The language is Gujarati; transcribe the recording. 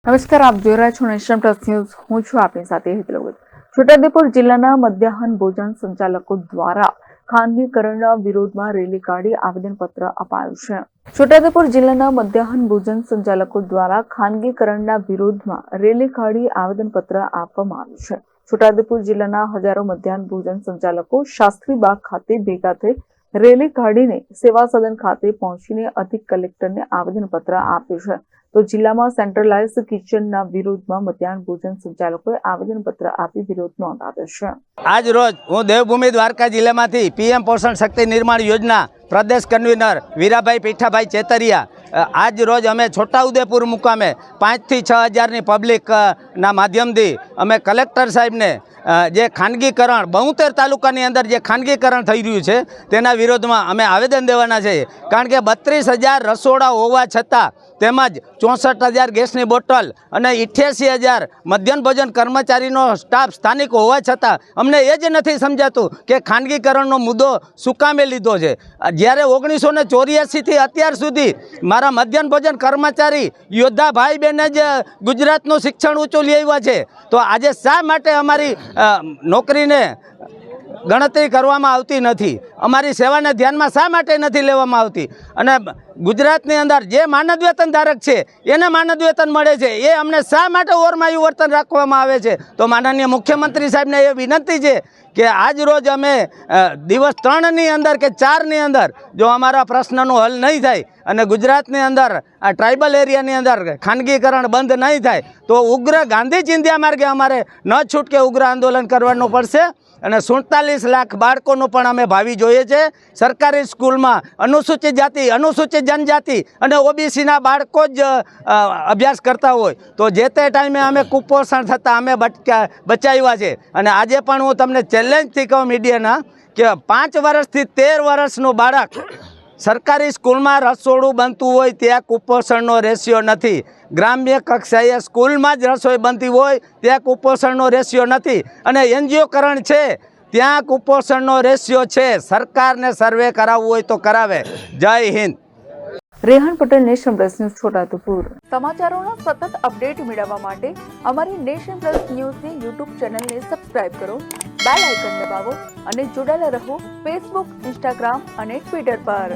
નમસ્કાર, આપ જોઈ રહ્યા છો નેશન પ્લસ ન્યૂઝ. હું છું આપની સાથે હિતલગત. છોટાઉદેપુર જિલ્લાના મધ્યાહન ભોજન સંચાલકો દ્વારા ખાનગીકરણના વિરોધમાં રેલી કાઢી આવેદનપત્ર અપાયું છે. છોટાઉદેપુર જિલ્લાના મધ્યાહન ભોજન સંચાલકો દ્વારા ખાનગીકરણના વિરોધમાં રેલી કાઢી આવેદનપત્ર આપવામાં આવ્યું છે. છોટાઉદેપુર જિલ્લાના હજારો મધ્યાહન ભોજન સંચાલકો શાસ્ત્રીબાગ ખાતે ભેગા થઈ રેલી કાઢીને સેવા સદન ખાતે પહોંચીને અધિક કલેક્ટરને આવેદનપત્ર આપ્યું છે. તો જિલ્લામાં સેન્ટ્રલાઇઝ કિચનના વિરોધમાં મધ્યાહન ભોજન સંચાલકોએ આવેદનપત્ર આપી વિરોધ નોંધાવ્યો છે. આજ રોજ હું દેવભૂમિ દ્વારકા જિલ્લામાંથી પીએમ પોષણ શક્તિ નિર્માણ યોજના પ્રદેશ કન્વીનર વીરાભાઈ પીઠાભાઈ ચેતરિયા આજ રોજ અમે છોટાઉદેપુર મુકામે 5 થી 6 હજારની પબ્લિકના માધ્યમથી અમે કલેક્ટર સાહેબને જે ખાનગીકરણ 72 તાલુકાની અંદર જે ખાનગીકરણ થઈ રહ્યું છે તેના વિરોધમાં અમે આવેદન દેવાના છે. કારણ કે 32,000 રસોડા હોવા છતાં તેમજ 64,000 ગેસની બોટલ અને 88,000 મધ્યાહન ભોજન કર્મચારીનો સ્ટાફ સ્થાનિક હોવા છતાં અમને એ જ નથી સમજાતું કે ખાનગીકરણનો મુદ્દો શું કામે લીધો છે. જ્યારે 1984થી અત્યાર સુધી મારા મધ્યાહન ભોજન કર્મચારી યોદ્ધા ભાઈ બહેને જ ગુજરાતનું શિક્ષણ ઊંચું લઈ આવ્યા છે, તો આજે શા માટે અમારી નોકરીને ગણતરી કરવામાં આવતી નથી? અમારી સેવાને ધ્યાનમાં શા માટે નથી લેવામાં આવતી? અને ગુજરાતની અંદર જે માનદ વેતન ધારક છે એને માનદ વેતન મળે છે, એ અમને શા માટે ઓરમાયું વર્તન રાખવામાં આવે છે? તો માનનીય મુખ્યમંત્રી સાહેબને એ વિનંતી છે કે આજ રોજ અમે દિવસ 3ની અંદર કે 4ની અંદર જો અમારા પ્રશ્નનું હલ નહીં થાય અને ગુજરાતની અંદર આ ટ્રાઇબલ એરિયાની અંદર ખાનગીકરણ બંધ નહીં થાય તો ઉગ્ર ગાંધી ચિંધ્યા માર્ગે અમારે ન છૂટકે ઉગ્ર આંદોલન કરવાનું પડશે. અને 47 લાખ બાળકોનું પણ અમે ભાવિ જોઈએ છે. સરકારી સ્કૂલમાં અનુસૂચિત જાતિ, અનુસૂચિત જનજાતિ અને ઓબીસીના બાળકો જ અભ્યાસ કરતા હોય તો જે તે ટાઈમે અમે કુપોષણ થતાં અમે બચાવ્યા છે. અને આજે પણ હું તમને ચેલેન્જથી કહું મીડિયાના કે 5 વર્ષથી 13 વર્ષનું બાળક સરકારી સ્કૂલમાં રસોડું બનતું હોય ત્યાં કુપોષણનો રેશિયો નથી. ગ્રામ્ય કક્ષાએ સ્કૂલમાં જ રસોઈ બનતી હોય ત્યાં કુપોષણનો રેશિયો નથી. અને એનજીઓકરણ છે ત્યાં કુપોષણનો રેશિયો છે. સરકારને સર્વે કરાવવું હોય તો કરાવે. Jai Hind. Rehan Patel, Nation Plus News, Chhotaudepur. સમાચારોના સતત અપડેટ મેળવવા માટે અમારી નેશન પ્લસ ન્યૂઝની યુટ્યુબ ચેનલને સબસ્ક્રાઇબ કરો, બેલ આઇકન દબાવો અને જોડાયેલા રહો ફેસબુક, ઇન્સ્ટાગ્રામ અને ટ્વિટર પર.